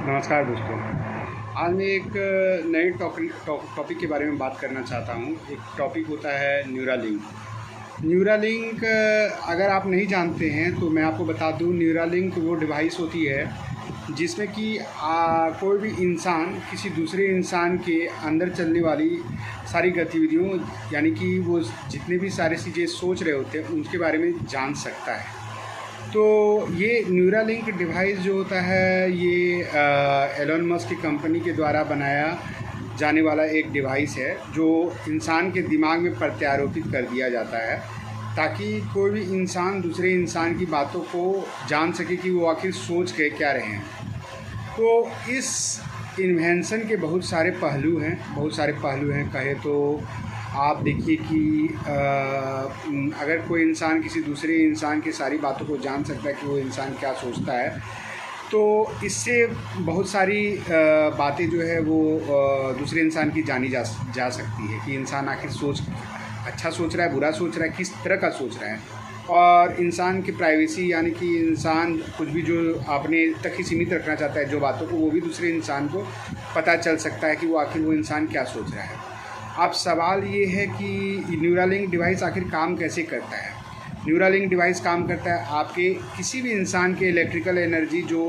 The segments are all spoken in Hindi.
नमस्कार दोस्तों। आज मैं एक नए टॉपिक के बारे में बात करना चाहता हूँ। एक टॉपिक होता है न्यूरालिंक। न्यूरालिंक अगर आप नहीं जानते हैं तो मैं आपको बता दूँ, न्यूरालिंक वो डिवाइस होती है जिसमें कि कोई भी इंसान किसी दूसरे इंसान के अंदर चलने वाली सारी गतिविधियों, यानी कि वो जितने भी सारी चीज़ें सोच रहे होते हैं उनके बारे में जान सकता है। तो ये न्यूरालिंक डिवाइस जो होता है ये एलन मस्क की कंपनी के द्वारा बनाया जाने वाला एक डिवाइस है जो इंसान के दिमाग में प्रत्यारोपित कर दिया जाता है ताकि कोई भी इंसान दूसरे इंसान की बातों को जान सके कि वो आखिर सोच के क्या रहे हैं। तो इस इन्वेंशन के बहुत सारे पहलू हैं कहे तो आप देखिए कि अगर कोई इंसान किसी दूसरे इंसान की सारी बातों को जान सकता है कि वो इंसान क्या सोचता है, तो इससे बहुत सारी बातें जो है वो दूसरे इंसान की जानी जा सकती है कि इंसान आखिर अच्छा सोच रहा है, बुरा सोच रहा है, किस तरह का सोच रहा है। और इंसान की प्राइवेसी, यानी कि इंसान कुछ भी जो अपने तक ही सीमित रखना चाहता है जो बातों को, वो भी दूसरे इंसान को पता चल सकता है कि वो आखिर वो इंसान क्या सोच रहा है। अब सवाल ये है कि न्यूरालिंक डिवाइस आखिर काम कैसे करता है। न्यूरालिंक डिवाइस काम करता है आपके किसी भी इंसान के इलेक्ट्रिकल एनर्जी जो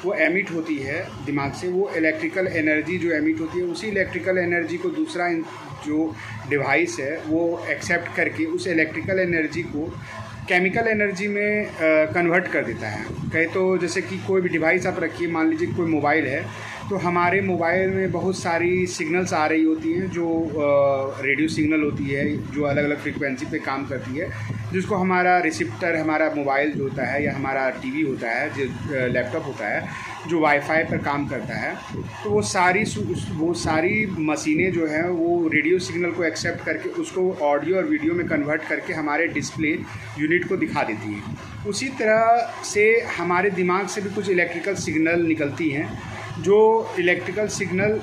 वो एमिट होती है दिमाग से, वो इलेक्ट्रिकल एनर्जी जो एमिट होती है उसी इलेक्ट्रिकल एनर्जी को दूसरा जो डिवाइस है वो एक्सेप्ट करके उस इलेक्ट्रिकल एनर्जी को केमिकल एनर्जी में कन्वर्ट कर देता है। कहे तो जैसे कि कोई भी डिवाइस आप रखिए, मान लीजिए कोई मोबाइल है, तो हमारे मोबाइल में बहुत सारी सिग्नल्स आ रही होती हैं जो रेडियो सिग्नल होती है जो अलग अलग फ्रीक्वेंसी पे काम करती है, जिसको हमारा रिसिप्टर, हमारा मोबाइल जो होता है या हमारा टीवी होता है, जो लैपटॉप होता है, जो वाईफाई पर काम करता है, तो वो सारी मशीनें जो हैं वो रेडियो सिग्नल को एक्सेप्ट करके उसको ऑडियो और वीडियो में कन्वर्ट करके हमारे डिस्प्ले यूनिट को दिखा देती हैं। उसी तरह से हमारे दिमाग से भी कुछ इलेक्ट्रिकल सिग्नल निकलती हैं जो इलेक्ट्रिकल सिग्नल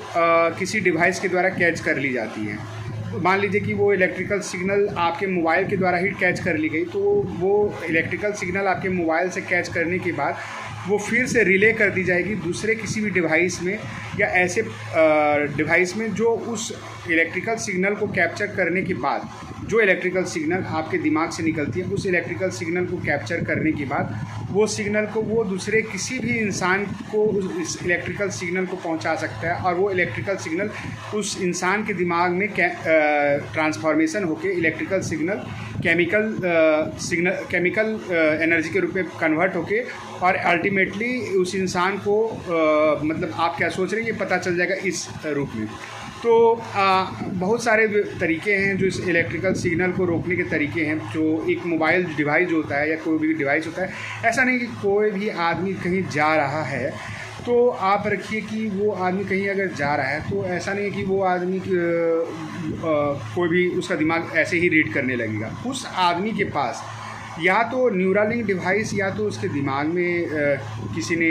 किसी डिवाइस के द्वारा कैच कर ली जाती है। तो मान लीजिए कि वो इलेक्ट्रिकल सिग्नल आपके मोबाइल के द्वारा ही कैच कर ली गई, तो वो इलेक्ट्रिकल सिग्नल आपके मोबाइल से कैच करने के बाद वो फिर से रिले कर दी जाएगी दूसरे किसी भी डिवाइस में या ऐसे डिवाइस में जो उस इलेक्ट्रिकल सिग्नल को कैप्चर करने के बाद, जो इलेक्ट्रिकल सिग्नल आपके दिमाग से निकलती है उस इलेक्ट्रिकल सिग्नल को कैप्चर करने के बाद वो सिग्नल को वो दूसरे किसी भी इंसान को उस इलेक्ट्रिकल सिग्नल को पहुंचा सकता है और वो इलेक्ट्रिकल सिग्नल उस इंसान के दिमाग में ट्रांसफॉर्मेशन होकर इलेक्ट्रिकल सिग्नल केमिकल एनर्जी के रूप में कन्वर्ट होके और अल्टीमेटली उस इंसान को मतलब आप क्या सोच रहे हैं ये पता चल जाएगा इस रूप में। तो बहुत सारे तरीके हैं जो इस इलेक्ट्रिकल सिग्नल को रोकने के तरीके हैं। जो एक मोबाइल डिवाइस जो होता है या कोई भी डिवाइस होता है, ऐसा नहीं कि कोई भी आदमी कहीं जा रहा है तो आप रखिए कि वो आदमी कहीं अगर जा रहा है तो ऐसा नहीं है कि वो आदमी कोई भी उसका दिमाग ऐसे ही रीड करने लगेगा। उस आदमी के पास या तो न्यूरालिंक डिवाइस या तो उसके दिमाग में किसी ने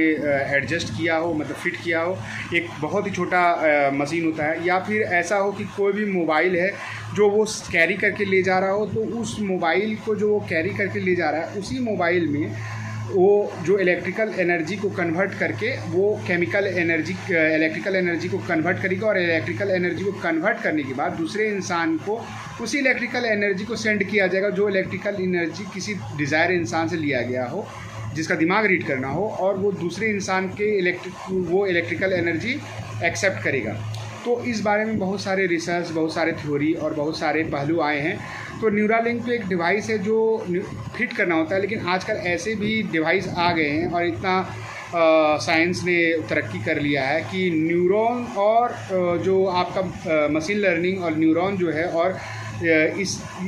एडजस्ट किया हो, मतलब फिट किया हो, एक बहुत ही छोटा मशीन होता है, या फिर ऐसा हो कि कोई भी मोबाइल है जो वो कैरी करके ले जा रहा हो, तो उस मोबाइल को जो वो कैरी करके ले जा रहा है उसी मोबाइल में वो जो इलेक्ट्रिकल एनर्जी को कन्वर्ट करके वो इलेक्ट्रिकल एनर्जी को कन्वर्ट करेगा और इलेक्ट्रिकल एनर्जी को कन्वर्ट करने के बाद दूसरे इंसान को उसी इलेक्ट्रिकल एनर्जी को सेंड किया जाएगा जो इलेक्ट्रिकल एनर्जी किसी डिज़ायर इंसान से लिया गया हो, जिसका दिमाग रीड करना हो, और वो दूसरे इंसान के इलेक्ट्रिकल एनर्जी एक्सेप्ट करेगा। तो इस बारे में बहुत सारे रिसर्च, बहुत सारे थ्योरी और बहुत सारे पहलू आए हैं। तो न्यूरालिंक तो एक डिवाइस है जो फिट करना होता है, लेकिन आजकल ऐसे भी डिवाइस आ गए हैं और इतना साइंस ने तरक्की कर लिया है कि न्यूरॉन और जो आपका मशीन लर्निंग और न्यूरॉन जो है, और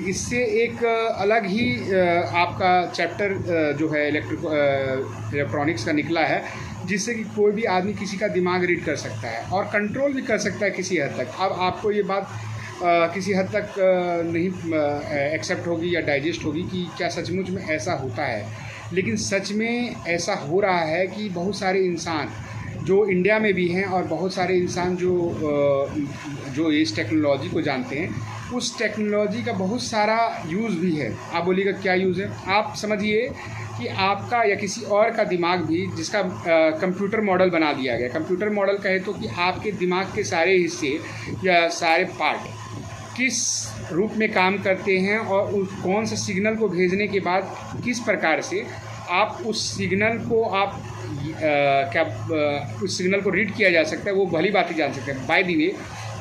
इससे एक अलग ही आपका चैप्टर जो है इलेक्ट्रॉनिक्स का निकला है, जिससे कि कोई भी आदमी किसी का दिमाग रीड कर सकता है और कंट्रोल भी कर सकता है किसी हद तक। अब आपको ये बात किसी हद तक नहीं एक्सेप्ट होगी या डाइजेस्ट होगी कि क्या सचमुच में ऐसा होता है, लेकिन सच में ऐसा हो रहा है कि बहुत सारे इंसान जो इंडिया में भी हैं और बहुत सारे इंसान जो इस टेक्नोलॉजी को जानते हैं, उस टेक्नोलॉजी का बहुत सारा यूज़ भी है। आप बोलिएगा क्या यूज़ है? आप समझिए कि आपका या किसी और का दिमाग भी, जिसका कंप्यूटर मॉडल बना दिया गया, कंप्यूटर मॉडल कहे तो कि आपके दिमाग के सारे हिस्से या सारे पार्ट किस रूप में काम करते हैं और कौन सा सिग्नल को भेजने के बाद किस प्रकार से आप उस सिग्नल को उस सिग्नल को रीड किया जा सकता है, वो भली बात ही जान सकते हैं। बाय द वे,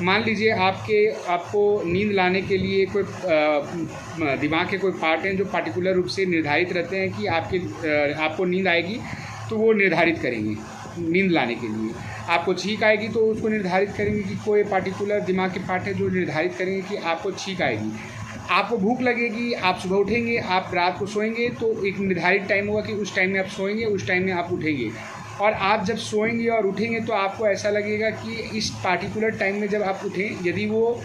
मान लीजिए आपको नींद लाने के लिए कोई दिमाग के कोई पार्ट हैं जो पार्टिकुलर रूप से निर्धारित रहते हैं कि आपको नींद आएगी तो वो निर्धारित करेंगे नींद लाने के लिए। आपको छींक आएगी तो उसको निर्धारित करेंगे कि कोई पार्टिकुलर दिमाग के पार्ट है जो निर्धारित करेंगे कि आपको छींक आएगी। आपको भूख लगेगी, आप सुबह उठेंगे, आप रात को सोएंगे तो एक निर्धारित टाइम होगा कि उस टाइम में आप सोएंगे, उस टाइम में आप उठेंगे। और आप जब सोएंगे और उठेंगे तो आपको ऐसा लगेगा कि इस पार्टिकुलर टाइम में जब आप उठें, यदि वो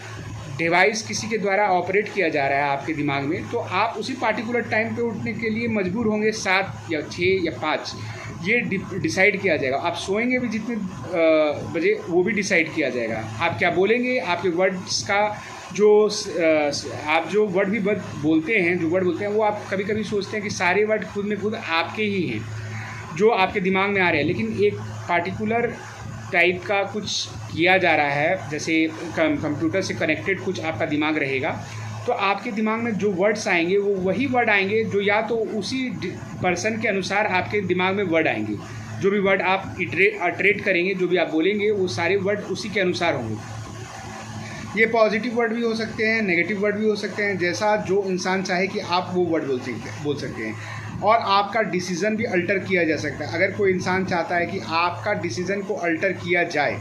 डिवाइस किसी के द्वारा ऑपरेट किया जा रहा है आपके दिमाग में, तो आप उसी पार्टिकुलर टाइम पे उठने के लिए मजबूर होंगे, 7 या 6 या 5, ये डिसाइड किया जाएगा। आप सोएंगे भी जितने बजे, वो भी डिसाइड किया जाएगा। आप क्या बोलेंगे, आपके वर्ड्स का आप जो वर्ड भी बोलते हैं, वो आप कभी कभी सोचते हैं कि सारे वर्ड खुद में खुद आपके ही हैं जो आपके दिमाग में आ रहे हैं, लेकिन एक पार्टिकुलर टाइप का कुछ किया जा रहा है, जैसे कंप्यूटर से कनेक्टेड कुछ आपका दिमाग रहेगा, तो आपके दिमाग में जो वर्ड्स आएंगे वो वही वर्ड आएंगे जो या तो उसी पर्सन के अनुसार आपके दिमाग में वर्ड आएंगे। जो भी वर्ड आप इटरेट करेंगे, जो भी आप बोलेंगे, वो सारे वर्ड उसी के अनुसार होंगे। ये पॉजिटिव वर्ड भी हो सकते हैं, नेगेटिव वर्ड भी हो सकते हैं, जैसा जो इंसान चाहे कि आप वो वर्ड बोल सकते हैं। और आपका डिसीज़न भी अल्टर किया जा सकता है। अगर कोई इंसान चाहता है कि आपका डिसीज़न को अल्टर किया जाए,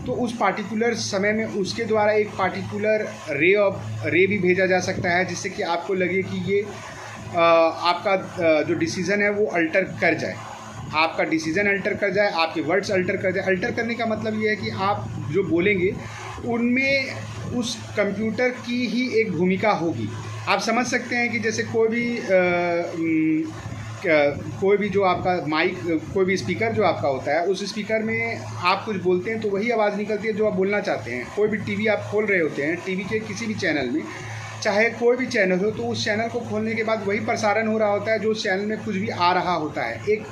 तो उस पार्टिकुलर समय में उसके द्वारा एक पार्टिकुलर रे भी भेजा जा सकता है, जिससे कि आपको लगे कि ये आपका जो डिसीज़न है वो अल्टर कर जाए, आपका डिसीज़न अल्टर कर जाए, आपके वर्ड्स अल्टर कर जाए। अल्टर करने का मतलब ये है कि आप जो बोलेंगे उनमें उस कंप्यूटर की ही एक भूमिका होगी। आप समझ सकते हैं कि जैसे कोई भी जो आपका माइक, कोई भी स्पीकर जो आपका होता है, उस स्पीकर में आप कुछ बोलते हैं तो वही आवाज़ निकलती है जो आप बोलना चाहते हैं। कोई भी टीवी आप खोल रहे होते हैं, टीवी के किसी भी चैनल में, चाहे कोई भी चैनल हो, तो उस चैनल को खोलने के बाद वही प्रसारण हो रहा होता है जो उस चैनल में कुछ भी आ रहा होता है। एक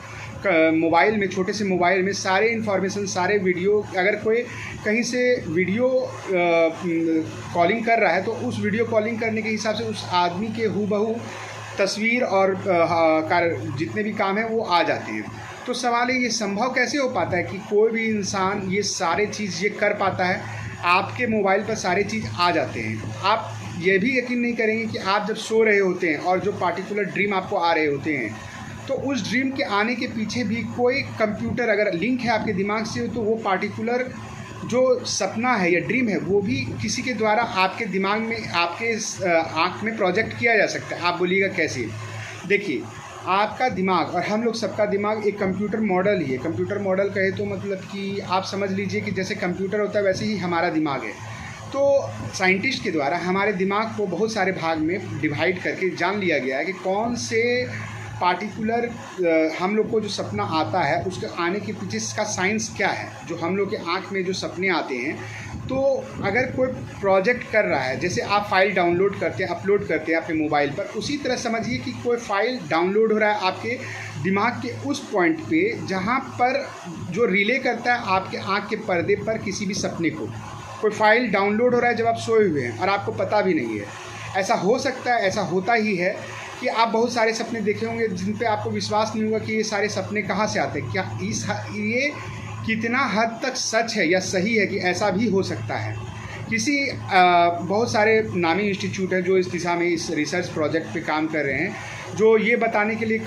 मोबाइल में, छोटे से मोबाइल में सारे इन्फॉर्मेशन, सारे वीडियो, अगर कोई कहीं से वीडियो कॉलिंग कर रहा है तो उस वीडियो कॉलिंग करने के हिसाब से उस आदमी के हूबहू तस्वीर और जितने भी काम हैं वो आ जाते हैं। तो सवाल है, ये संभव कैसे हो पाता है कि कोई भी इंसान ये सारे चीज़ ये कर पाता है? आपके मोबाइल पर सारे चीज़ आ जाते हैं। आप ये भी यकीन नहीं करेंगे कि आप जब सो रहे होते हैं और जो पार्टिकुलर ड्रीम आपको आ रहे होते हैं, तो उस ड्रीम के आने के पीछे भी कोई कंप्यूटर अगर लिंक है आपके दिमाग से, तो वो पार्टिकुलर जो सपना है या ड्रीम है वो भी किसी के द्वारा आपके दिमाग में, आपके आँख में प्रोजेक्ट किया जा सकता है। आप बोलिएगा कैसे? देखिए, आपका दिमाग और हम लोग सबका दिमाग एक कंप्यूटर मॉडल ही है। कंप्यूटर मॉडल कहे तो मतलब कि आप समझ लीजिए कि जैसे कंप्यूटर होता है वैसे ही हमारा दिमाग है। तो साइंटिस्ट के द्वारा हमारे दिमाग को बहुत सारे भाग में डिवाइड करके जान लिया गया है कि कौन से पार्टिकुलर हम लोग को जो सपना आता है उसके आने के पीछे इसका साइंस क्या है। जो हम लोग के आँख में जो सपने आते हैं, तो अगर कोई प्रोजेक्ट कर रहा है, जैसे आप फाइल डाउनलोड करते हैं, अपलोड करते हैं अपने मोबाइल पर, उसी तरह समझिए कि कोई फाइल डाउनलोड हो रहा है आपके दिमाग के उस पॉइंट पे जहाँ पर जो रिले करता है आपके आँख के पर्दे पर किसी भी सपने को। कोई फाइल डाउनलोड हो रहा है जब आप सोए हुए हैं और आपको पता भी नहीं है। ऐसा हो सकता है, ऐसा होता ही है कि आप बहुत सारे सपने देखे होंगे जिन पे आपको विश्वास नहीं होगा कि ये सारे सपने कहाँ से आते हैं। क्या ये कितना हद तक सच है या सही है कि ऐसा भी हो सकता है। बहुत सारे नामी इंस्टीट्यूट हैं जो इस दिशा में इस रिसर्च प्रोजेक्ट पे काम कर रहे हैं, जो ये बताने के लिए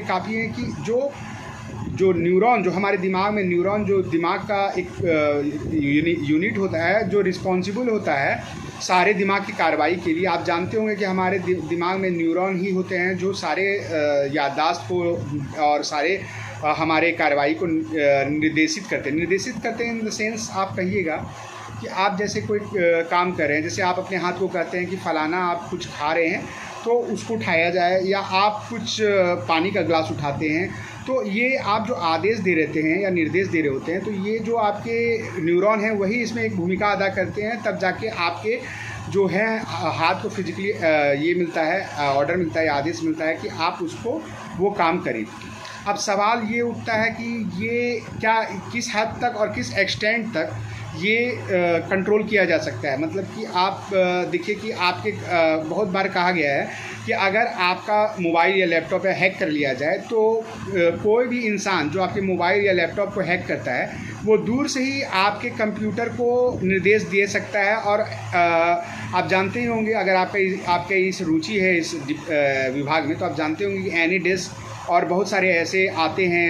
काफ़ी हैं कि जो न्यूरॉन, जो हमारे दिमाग में न्यूरॉन, जो दिमाग का एक यूनिट होता है जो रिस्पॉन्सिबल होता है सारे दिमाग की कार्रवाई के लिए। आप जानते होंगे कि हमारे दिमाग में न्यूरॉन ही होते हैं जो सारे याददाश्त को और सारे हमारे कार्रवाई को निर्देशित करते हैं। इन द सेंस आप कहिएगा कि आप जैसे कोई काम कर रहे हैं, जैसे आप अपने हाथ को कहते हैं कि फ़लाना आप कुछ खा रहे हैं तो उसको उठाया जाए, या आप कुछ पानी का गिलास उठाते हैं, तो ये आप जो आदेश दे रहते हैं या निर्देश दे रहे होते हैं, तो ये जो आपके न्यूरॉन हैं वही इसमें एक भूमिका अदा करते हैं। तब जाके आपके जो है हाथ को फिजिकली ये मिलता है, ऑर्डर मिलता है, आदेश मिलता है कि आप उसको वो काम करें। अब सवाल ये उठता है कि ये क्या किस हद तक और किस एक्सटेंट तक ये कंट्रोल किया जा सकता है। मतलब कि आप देखिए कि आपके बहुत बार कहा गया है कि अगर आपका मोबाइल या लैपटॉप हैक कर लिया जाए तो कोई भी इंसान जो आपके मोबाइल या लैपटॉप को हैक करता है वो दूर से ही आपके कंप्यूटर को निर्देश दे सकता है। और आप जानते ही होंगे, अगर आपके इस रुचि है इस विभाग में, तो आप जानते होंगे कि एनीडेस्क और बहुत सारे ऐसे आते हैं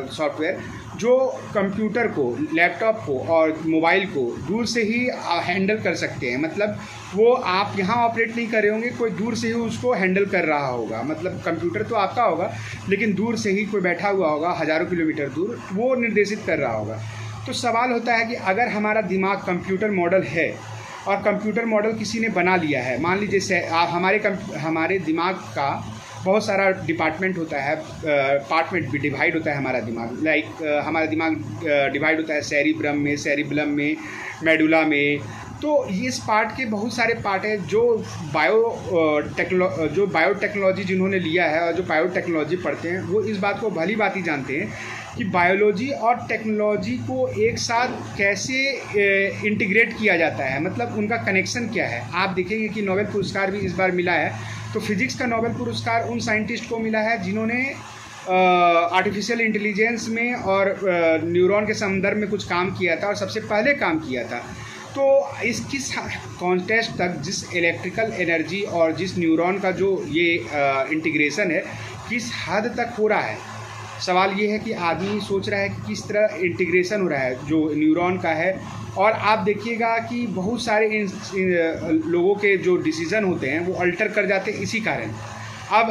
सॉफ्टवेयर जो कंप्यूटर को, लैपटॉप को और मोबाइल को दूर से ही हैंडल कर सकते हैं। मतलब वो आप यहाँ ऑपरेट नहीं कर रहे होंगे, कोई दूर से ही उसको हैंडल कर रहा होगा। मतलब कंप्यूटर तो आपका होगा लेकिन दूर से ही कोई बैठा हुआ होगा हज़ारों किलोमीटर दूर, वो निर्देशित कर रहा होगा। तो सवाल होता है कि अगर हमारा दिमाग कंप्यूटर मॉडल है और कंप्यूटर मॉडल किसी ने बना लिया है, मान लीजिए हमारे दिमाग का बहुत सारा डिपार्टमेंट होता है, पार्ट में डिवाइड होता है हमारा दिमाग। हमारा दिमाग डिवाइड होता है सेरिब्रम में, मेडुला में। तो इस पार्ट के बहुत सारे पार्ट हैं जो बायोटेक्नोलॉजी जिन्होंने लिया है और जो बायोटेक्नोलॉजी पढ़ते हैं वो इस बात को भली भांति जानते हैं कि बायोलॉजी और टेक्नोलॉजी को एक साथ कैसे इंटीग्रेट किया जाता है, मतलब उनका कनेक्शन क्या है। आप देखेंगे कि नोबेल पुरस्कार भी इस बार मिला है। तो फिजिक्स का नोबेल पुरस्कार उन साइंटिस्ट को मिला है जिन्होंने आर्टिफिशियल इंटेलिजेंस में और न्यूरॉन के संदर्भ में कुछ काम किया था और सबसे पहले काम किया था। तो किस कॉन्टेक्स्ट तक जिस इलेक्ट्रिकल एनर्जी और जिस न्यूरॉन का जो ये इंटीग्रेशन है किस हद तक हो रहा है। सवाल ये है कि आदमी सोच रहा है कि किस तरह इंटीग्रेशन हो रहा है जो न्यूरॉन का है। और आप देखिएगा कि बहुत सारे इन लोगों के जो डिसीज़न होते हैं वो अल्टर कर जाते हैं इसी कारण। अब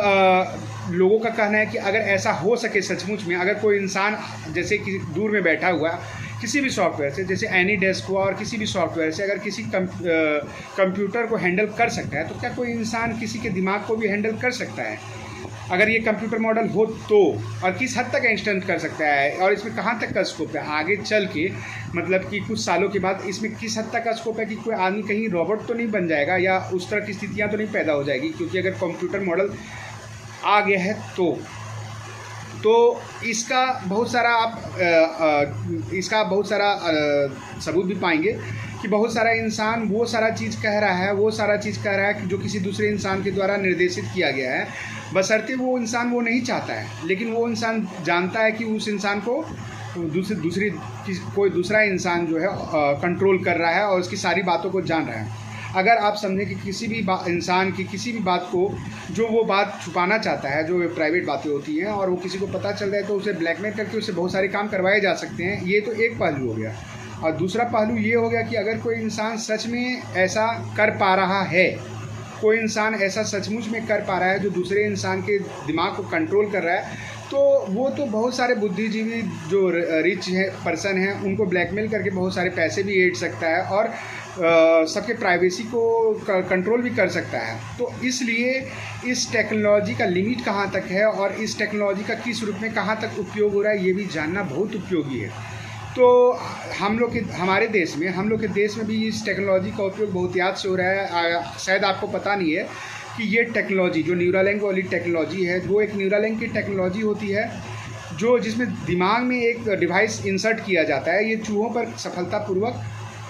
लोगों का कहना है कि अगर ऐसा हो सके सचमुच में, अगर कोई इंसान जैसे कि दूर में बैठा हुआ किसी भी सॉफ्टवेयर से, जैसे एनीडेस्क हुआ और किसी भी सॉफ्टवेयर से अगर किसी कंप्यूटर को हैंडल कर सकता है, तो क्या कोई इंसान किसी के दिमाग को भी हैंडल कर सकता है अगर ये कंप्यूटर मॉडल हो तो? और किस हद तक इंस्टेंट कर सकता है और इसमें कहाँ तक का स्कोप है आगे चल के, मतलब कि कुछ सालों के बाद इसमें किस हद तक का स्कोप है कि कोई आदमी कहीं रोबोट तो नहीं बन जाएगा या उस तरह की स्थितियाँ तो नहीं पैदा हो जाएगी। क्योंकि अगर कंप्यूटर मॉडल आ गया है तो इसका बहुत सारा सबूत भी पाएंगे कि बहुत सारा इंसान वो सारा चीज़ कह रहा है कि जो किसी दूसरे इंसान के द्वारा निर्देशित किया गया है, बशर्ते वो इंसान वो नहीं चाहता है। लेकिन वो इंसान जानता है कि उस इंसान को कोई दूसरा इंसान जो है कंट्रोल कर रहा है और उसकी सारी बातों को जान रहा है। अगर आप समझें कि किसी भी इंसान की किसी भी बात को, जो वो बात छुपाना चाहता है, जो प्राइवेट बातें होती हैं और वो किसी को पता चल रहा है, तो उसे ब्लैकमेल करके उससे बहुत सारे काम करवाए जा सकते हैं। ये तो एक पहलू हो गया। और दूसरा पहलू ये हो गया कि अगर कोई इंसान सच में ऐसा कर पा रहा है, कोई इंसान ऐसा सचमुच में कर पा रहा है जो दूसरे इंसान के दिमाग को कंट्रोल कर रहा है, तो वो तो बहुत सारे बुद्धिजीवी जो रिच है पर्सन हैं उनको ब्लैकमेल करके बहुत सारे पैसे भी ऐंठ सकता है और सबके प्राइवेसी को कंट्रोल भी कर सकता है। तो इसलिए इस टेक्नोलॉजी का लिमिट कहाँ तक है और इस टेक्नोलॉजी का किस रूप में कहाँ तक उपयोग हो रहा है, ये भी जानना बहुत उपयोगी है। तो हम लोग के देश में भी इस टेक्नोलॉजी का उपयोग बहुत याद से हो रहा है। शायद आपको पता नहीं है कि ये टेक्नोलॉजी जो न्यूरालिंक वाली टेक्नोलॉजी है, वो एक न्यूरालिंक की टेक्नोलॉजी होती है जिसमें दिमाग में एक डिवाइस इंसर्ट किया जाता है। ये चूहों पर सफलतापूर्वक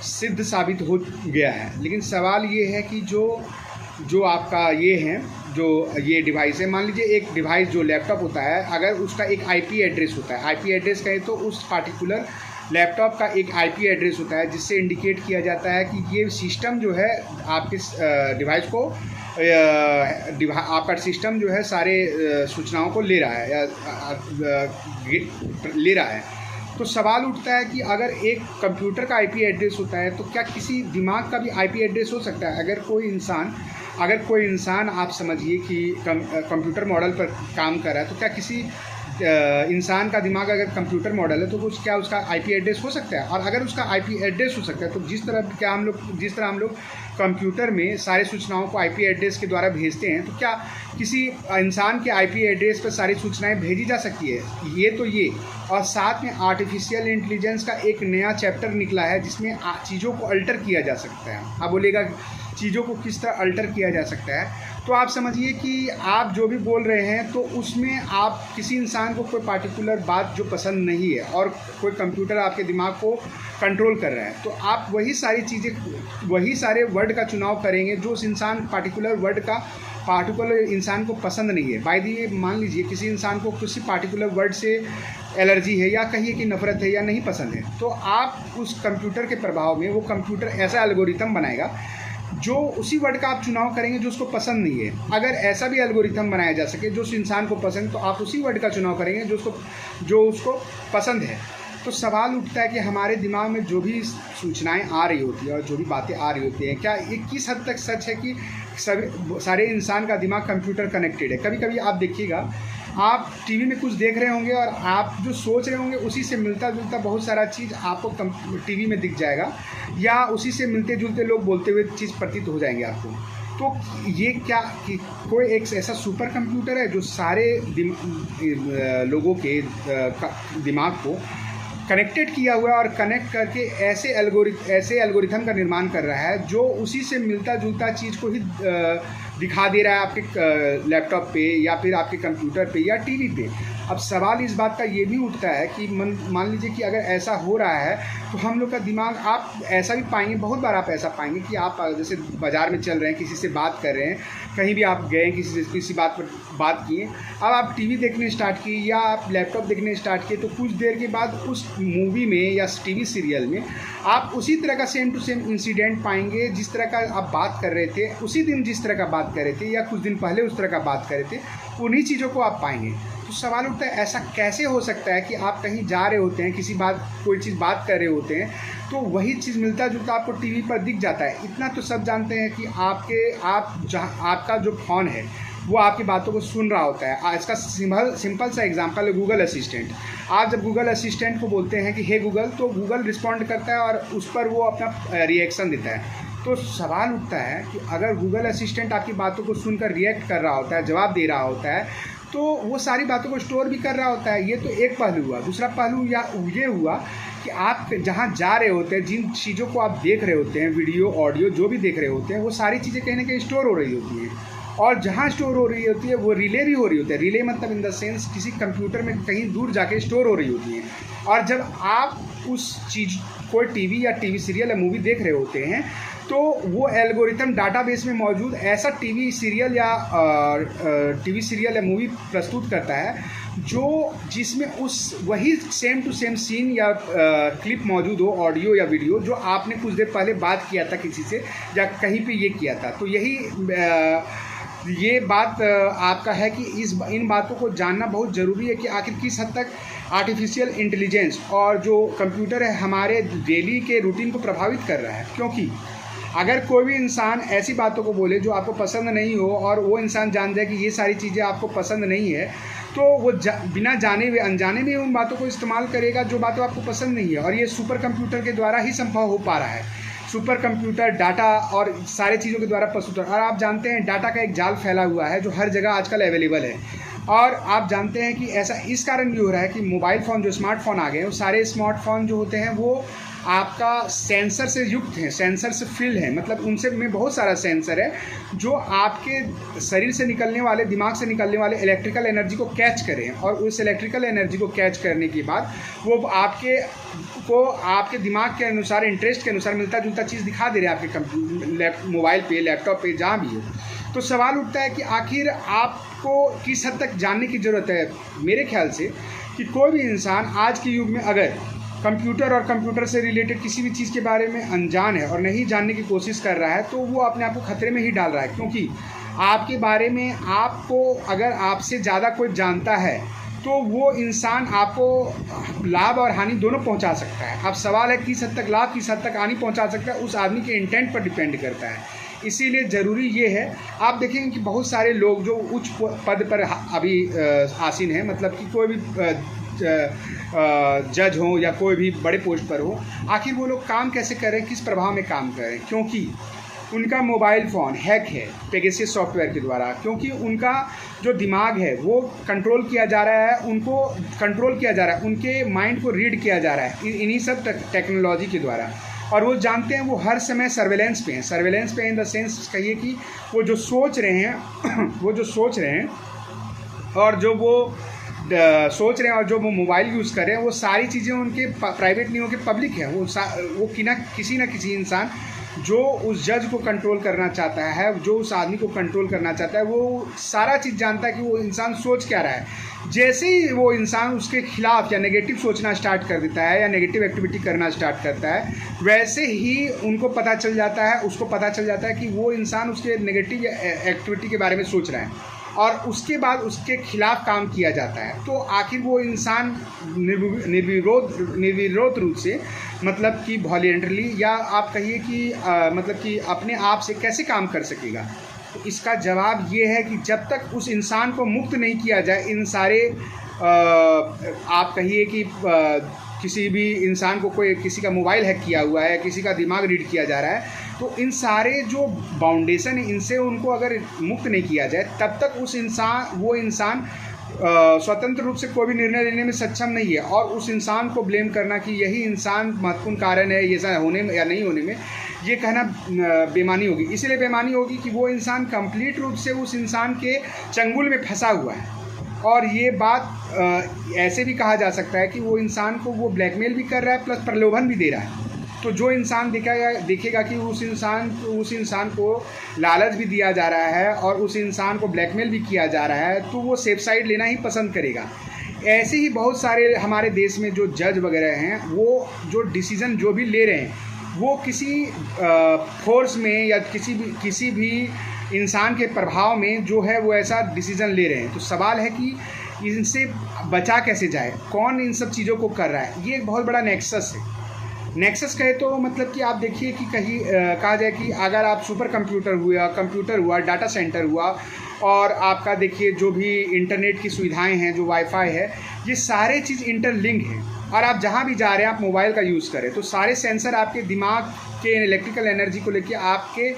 सिद्ध साबित हो गया है। लेकिन सवाल ये है कि जो आपका ये डिवाइस है, मान लीजिए एक डिवाइस जो लैपटॉप होता है, अगर उसका एक आईपी एड्रेस होता है, आईपी एड्रेस कहें तो उस पार्टिकुलर लैपटॉप का एक आईपी एड्रेस होता है जिससे इंडिकेट किया जाता है कि ये सिस्टम जो है आपके डिवाइस को आपका सिस्टम जो है सारे सूचनाओं को ले रहा है। तो सवाल उठता है कि अगर एक कंप्यूटर का आईपी एड्रेस होता है तो क्या किसी दिमाग का भी आईपी एड्रेस हो सकता है? अगर कोई इंसान आप समझिए कि कंप्यूटर मॉडल पर काम कर रहा है, तो क्या किसी इंसान का दिमाग अगर कंप्यूटर मॉडल है तो क्या उसका आईपी एड्रेस हो सकता है? और अगर उसका आईपी एड्रेस हो सकता है तो जिस तरह हम लोग कंप्यूटर में सारी सूचनाओं को आईपी एड्रेस के द्वारा भेजते हैं, तो क्या किसी इंसान के आईपी एड्रेस पर सारी सूचनाएं भेजी जा सकती है? ये और साथ में आर्टिफिशियल इंटेलिजेंस का एक नया चैप्टर निकला है जिसमें चीज़ों को अल्टर किया जा सकता है। आप बोलिएगा चीज़ों को किस तरह अल्टर किया जा सकता है। तो आप समझिए कि आप जो भी बोल रहे हैं तो उसमें आप किसी इंसान को कोई पार्टिकुलर बात जो पसंद नहीं है और कोई कंप्यूटर आपके दिमाग को कंट्रोल कर रहा है, तो आप वही सारी चीज़ें, वही सारे वर्ड का चुनाव करेंगे जो उस इंसान पार्टिकुलर इंसान को पसंद नहीं है। बाय द वे, मान लीजिए किसी इंसान को किसी पार्टिकुलर वर्ड से एलर्जी है या कहिए कि नफ़रत है या नहीं पसंद है, तो आप उस कंप्यूटर के प्रभाव में वो कंप्यूटर ऐसा एल्गोरिथम बनाएगा जो उसी वर्ड का आप चुनाव करेंगे जो उसको पसंद नहीं है। अगर ऐसा भी एल्गोरिथम बनाया जा सके जो उस इंसान को पसंद, तो आप उसी वर्ड का चुनाव करेंगे जो उसको पसंद है। तो सवाल उठता है कि हमारे दिमाग में जो भी सूचनाएं आ रही होती है और जो भी बातें आ रही होती हैं, क्या ये किस हद तक सच है कि सारे इंसान का दिमाग कंप्यूटर कनेक्टेड है। कभी कभी आप देखिएगा, आप टीवी में कुछ देख रहे होंगे और आप जो सोच रहे होंगे उसी से मिलता जुलता बहुत सारा चीज़ आपको टीवी में दिख जाएगा, या उसी से मिलते जुलते लोग बोलते हुए चीज़ प्रतीत हो जाएंगे आपको। तो ये क्या कि कोई एक ऐसा सुपर कंप्यूटर है जो सारे लोगों के दिमाग को कनेक्टेड किया हुआ है और कनेक्ट करके ऐसे एल्गोरिथम का निर्माण कर रहा है जो उसी से मिलता जुलता चीज़ को ही दिखा दे रहा है आपके लैपटॉप पे या फिर आपके कंप्यूटर पे या टीवी पे। अब सवाल इस बात का ये भी उठता है कि मान लीजिए कि अगर ऐसा हो रहा है तो हम लोग का दिमाग, आप ऐसा भी पाएंगे, बहुत बार आप ऐसा पाएंगे कि आप जैसे बाज़ार में चल रहे हैं, किसी से बात कर रहे हैं, कहीं भी आप गए, किसी बात पर बात किए, अब आप टीवी देखने स्टार्ट किए या आप लैपटॉप देखने स्टार्ट किए, तो कुछ देर के बाद उस मूवी में या टीवी सीरियल में आप उसी तरह का सेम टू सेम इंसिडेंट पाएंगे जिस तरह का आप बात कर रहे थे उसी दिन, जिस तरह का बात कर रहे थे या कुछ दिन पहले उस तरह का बात कर रहे थे, उन्हीं चीज़ों को आप पाएंगे। तो सवाल उठता है, ऐसा कैसे हो सकता है कि आप कहीं जा रहे होते हैं, कोई चीज़ बात कर रहे होते हैं, तो वही चीज़ मिलता जुलता आपको टीवी पर दिख जाता है। इतना तो सब जानते हैं कि आपका जो फ़ोन है वो आपकी बातों को सुन रहा होता है। इसका सिंपल सा एग्जांपल है गूगल असिस्टेंट। आप जब गूगल असिस्टेंट को बोलते हैं कि हे गूगल, तो गूगल रिस्पॉन्ड करता है और उस पर वो अपना रिएक्शन देता है। तो सवाल उठता है कि अगर गूगल असिस्टेंट आपकी बातों को सुनकर रिएक्ट कर रहा होता है, जवाब दे रहा होता है, तो वो सारी बातों को स्टोर भी कर रहा होता है। ये तो एक पहलू हुआ। दूसरा पहलू ये हुआ कि आप जहाँ जा रहे होते हैं, जिन चीज़ों को आप देख रहे होते हैं, वीडियो ऑडियो जो भी देख रहे होते हैं, वो सारी चीज़ें कहीं ना कहीं स्टोर हो रही होती हैं, और जहाँ स्टोर हो रही होती है वो रिले भी हो रही होती है। रिले मतलब इन द सेंस किसी कंप्यूटर में कहीं दूर जाके स्टोर हो रही होती है। और जब आप उस चीज़ कोई टीवी या टीवी सीरियल या मूवी देख रहे होते हैं, तो वो एल्गोरिथम डाटाबेस में मौजूद ऐसा टीवी सीरियल या मूवी प्रस्तुत करता है जिसमें वही सेम टू सेम सीन या क्लिप मौजूद हो, ऑडियो या वीडियो, जो आपने कुछ देर पहले बात किया था किसी से या कहीं पे ये किया था। तो ये बात आपका है कि इन बातों को जानना बहुत ज़रूरी है कि आखिर किस हद तक आर्टिफिशियल इंटेलिजेंस और जो कंप्यूटर है हमारे डेली के रूटीन को प्रभावित कर रहा है। क्योंकि अगर कोई भी इंसान ऐसी बातों को बोले जो आपको पसंद नहीं हो और वो इंसान जान जाए कि ये सारी चीज़ें आपको पसंद नहीं है, तो वो बिना जाने हुए अनजाने में उन बातों को इस्तेमाल करेगा जो बातें आपको पसंद नहीं है। और ये सुपर कंप्यूटर के द्वारा ही संभव हो पा रहा है। सुपर कंप्यूटर डाटा और सारे चीज़ों के द्वारा प्रस्तुत है। और आप जानते हैं डाटा का एक जाल फैला हुआ है जो हर जगह आजकल अवेलेबल है। और आप जानते हैं कि ऐसा इस कारण भी हो रहा है कि मोबाइल फ़ोन, जो स्मार्टफोन आ गए हैं, वो सारे स्मार्टफोन जो होते हैं वो आपका सेंसर से युक्त हैं, सेंसर से फिल हैं। मतलब उनसे में बहुत सारा सेंसर है जो आपके शरीर से निकलने वाले, दिमाग से निकलने वाले इलेक्ट्रिकल एनर्जी को कैच करें, और उस इलेक्ट्रिकल एनर्जी को कैच करने के बाद वो आपके दिमाग के अनुसार, इंटरेस्ट के अनुसार मिलता जुलता चीज़ दिखा दे रहे हैं आपके मोबाइल पे, लैपटॉप पे, जहाँ भी हो। तो सवाल उठता है कि आखिर आपको किस हद तक जानने की ज़रूरत है। मेरे ख्याल से कि कोई भी इंसान आज के युग में अगर कंप्यूटर और कंप्यूटर से रिलेटेड किसी भी चीज़ के बारे में अनजान है और नहीं जानने की कोशिश कर रहा है, तो वो अपने आप को खतरे में ही डाल रहा है। क्योंकि आपके बारे में अगर आपसे ज़्यादा कोई जानता है तो वो इंसान आपको लाभ और हानि दोनों पहुंचा सकता है। अब सवाल है किस हद तक लाभ, किस हद तक हानि पहुंचा सकता है, उस आदमी के इंटेंट पर डिपेंड करता है। इसीलिए ज़रूरी ये है, आप देखेंगे कि बहुत सारे लोग जो उच्च पद पर अभी आसीन हैं, मतलब कि कोई भी जज हो या कोई भी बड़े पोस्ट पर हो, आखिर वो लोग काम कैसे कर रहे हैं, किस प्रभाव में काम कर रहे हैं? क्योंकि उनका मोबाइल फ़ोन हैक है पेगासस सॉफ्टवेयर के द्वारा। क्योंकि उनका जो दिमाग है वो कंट्रोल किया जा रहा है, उनके माइंड को रीड किया जा रहा है इन्हीं सब टेक्नोलॉजी के द्वारा। और वो जानते हैं वो हर समय सर्वेलेंस पे हैं। सर्वेलेंस पे इन द सेंस कहिए कि वो जो सोच रहे हैं वो जो सोच रहे हैं और जो वो सोच रहे हैं और जो वो मोबाइल यूज़ कर रहे हैं, वो सारी चीज़ें उनके प्राइवेट नहीं होकर पब्लिक है। वो किसी न किसी इंसान जो उस जज को कंट्रोल करना चाहता है, जो उस आदमी को कंट्रोल करना चाहता है, वो सारा चीज़ जानता है कि वो इंसान सोच क्या रहा है। जैसे ही वो इंसान उसके खिलाफ या नेगेटिव सोचना स्टार्ट कर देता है या नेगेटिव एक्टिविटी करना स्टार्ट करता है, वैसे ही उनको पता चल जाता है, उसको पता चल जाता है कि वो इंसान उसके नेगेटिव एक्टिविटी के बारे में सोच रहा है और उसके बाद उसके खिलाफ काम किया जाता है। तो आखिर वो इंसान निर्विरोध रूप से, मतलब कि वॉलेंटरली या आप कहिए कि मतलब कि अपने आप से कैसे काम कर सकेगा। तो इसका जवाब ये है कि जब तक उस इंसान को मुक्त नहीं किया जाए इन सारे आप कहिए कि किसी भी इंसान को कोई किसी का मोबाइल हैक किया हुआ है, किसी का दिमाग रीड किया जा रहा है, तो इन सारे जो बाउंडेशन है इनसे उनको अगर मुक्त नहीं किया जाए तब तक वो इंसान स्वतंत्र रूप से कोई भी निर्णय लेने में सक्षम नहीं है। और उस इंसान को ब्लेम करना कि यही इंसान महत्वपूर्ण कारण है ये ऐसा होने में या नहीं होने में, ये कहना बेईमानी होगी। इसलिए बेईमानी होगी कि वो इंसान कंप्लीट रूप से उस इंसान के चंगुल में फंसा हुआ है। और ये बात ऐसे भी कहा जा सकता है कि वो इंसान को वो ब्लैकमेल भी कर रहा है प्लस प्रलोभन भी दे रहा है। तो जो इंसान देखेगा कि उस इंसान को लालच भी दिया जा रहा है और उस इंसान को ब्लैकमेल भी किया जा रहा है, तो वो सेफ साइड लेना ही पसंद करेगा। ऐसे ही बहुत सारे हमारे देश में जो जज वगैरह हैं, वो जो डिसीज़न जो भी ले रहे हैं, वो किसी फोर्स में या किसी भी इंसान के प्रभाव में जो है वो ऐसा डिसीज़न ले रहे हैं। तो सवाल है कि इनसे बचा कैसे जाए, कौन इन सब चीज़ों को कर रहा है। ये एक बहुत बड़ा नेक्सस है। नेक्सस कहे तो मतलब कि आप देखिए कि कहीं कहा जाए कि अगर आप सुपर कंप्यूटर हुआ, डाटा सेंटर हुआ और आपका देखिए जो भी इंटरनेट की सुविधाएं हैं, जो वाईफाई है, ये सारे चीज़ इंटरलिंक हैं। और आप जहाँ भी जा रहे हैं, आप मोबाइल का यूज़ करें तो सारे सेंसर आपके दिमाग के इलेक्ट्रिकल एनर्जी को लेके आपके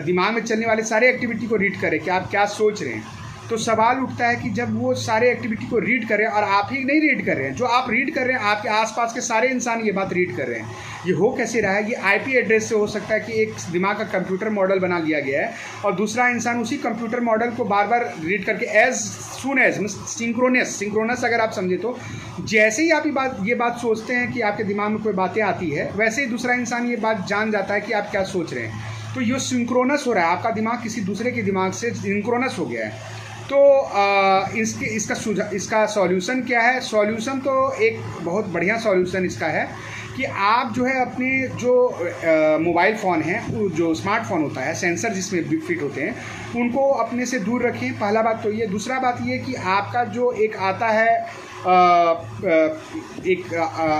दिमाग में चलने वाले सारे एक्टिविटी को रीड करें कि आप क्या सोच रहे हैं। तो सवाल उठता है कि जब वो सारे एक्टिविटी को रीड कर रहे हैं और आप ही नहीं रीड कर रहे हैं, जो आप रीड कर रहे हैं आपके आसपास के सारे इंसान ये बात रीड कर रहे हैं, ये हो कैसे रहा है? ये आईपी एड्रेस से हो सकता है कि एक दिमाग का कंप्यूटर मॉडल बना लिया गया है और दूसरा इंसान उसी कंप्यूटर मॉडल को बार बार रीड करके एज सून एज सिंक्रोनस अगर आप समझे तो जैसे ही आप ये बात सोचते हैं कि आपके दिमाग में कोई बातें आती है, वैसे ही दूसरा इंसान ये बात जान जाता है कि आप क्या सोच रहे हैं। तो ये सिंक्रोनस हो रहा है, आपका दिमाग किसी दूसरे के दिमाग से सिंक्रोनस हो गया है। तो इसका सॉल्यूशन क्या है? सॉल्यूशन तो एक बहुत बढ़िया सॉल्यूशन इसका है कि आप जो है अपने जो मोबाइल फ़ोन है, जो स्मार्टफोन होता है, सेंसर जिसमें फिट होते हैं, उनको अपने से दूर रखें। पहला बात तो ये। दूसरा बात ये कि आपका जो एक आता है एक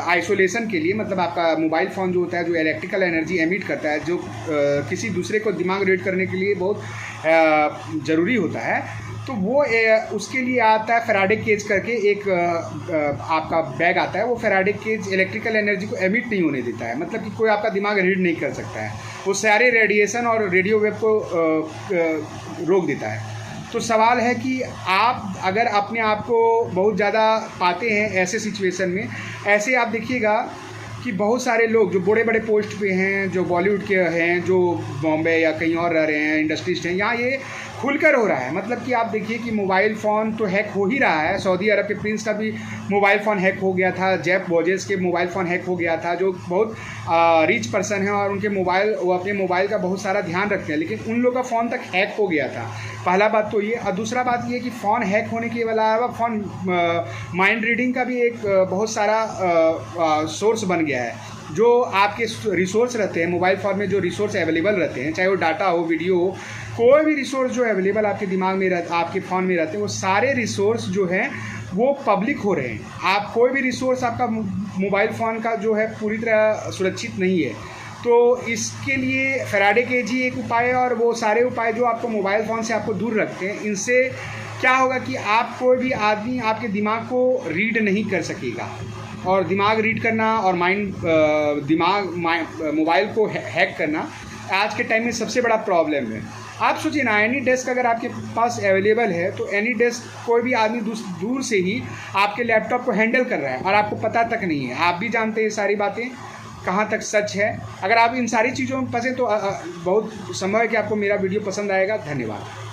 आइसोलेशन के लिए, मतलब आपका मोबाइल फ़ोन जो होता है जो इलेक्ट्रिकल एनर्जी एमिट करता है, जो किसी दूसरे को दिमाग रीड करने के लिए बहुत ज़रूरी होता है, तो वो उसके लिए आता है फैराडे केज करके एक आपका बैग आता है। वो फैराडे केज इलेक्ट्रिकल एनर्जी को एमिट नहीं होने देता है, मतलब कि कोई आपका दिमाग रीड नहीं कर सकता है, वो सारे रेडिएशन और रेडियो वेव को रोक देता है। तो सवाल है कि आप अगर अपने आप को बहुत ज़्यादा पाते हैं ऐसे सिचुएशन में, ऐसे आप देखिएगा कि बहुत सारे लोग जो बड़े बड़े पोस्ट पे हैं, जो बॉलीवुड के हैं, जो बॉम्बे या कहीं और रह रहे हैं, इंडस्ट्रिस्ट हैं, यहाँ ये खुलकर हो रहा है। मतलब कि आप देखिए कि मोबाइल फ़ोन तो हैक हो ही रहा है। सऊदी अरब के प्रिंस का भी मोबाइल फ़ोन हैक हो गया था, जेफ बेजोस के मोबाइल फ़ोन हैक हो गया था, जो बहुत रिच पर्सन है और उनके वो अपने मोबाइल का बहुत सारा ध्यान रखते हैं, लेकिन उन लोग का फ़ोन तक हैक हो गया था। पहला बात तो ये। और दूसरा बात ये कि फ़ोन हैक होने के अलावा फ़ोन माइंड रीडिंग का भी एक बहुत सारा सोर्स बन गया है। जो आपके रिसोर्स रहते हैं मोबाइल फ़ोन में, जो रिसोर्स अवेलेबल रहते हैं, चाहे वो डाटा हो, वीडियो हो, कोई भी रिसोर्स जो अवेलेबल आपके दिमाग में आपके फ़ोन में रहते हैं, वो सारे रिसोर्स जो हैं वो पब्लिक हो रहे हैं। आप कोई भी रिसोर्स आपका मोबाइल फ़ोन का जो है पूरी तरह सुरक्षित नहीं है। तो इसके लिए फैराडे केज ही एक उपाय है, और वो सारे उपाय जो आपको मोबाइल फ़ोन से आपको दूर रखते हैं, इनसे क्या होगा कि आप कोई भी आदमी आपके दिमाग को रीड नहीं कर सकेगा। और दिमाग रीड करना और मोबाइल को हैक करना आज के टाइम में सबसे बड़ा प्रॉब्लम है। आप सोचिए ना, एनी डेस्क अगर आपके पास अवेलेबल है तो एनी डेस्क कोई भी आदमी दूर से ही आपके लैपटॉप को हैंडल कर रहा है और आपको पता तक नहीं है। आप भी जानते हैं ये सारी बातें। कहाँ तक सच है। अगर आप इन सारी चीज़ों में फंसे तो बहुत संभव है कि आपको मेरा वीडियो पसंद आएगा। धन्यवाद।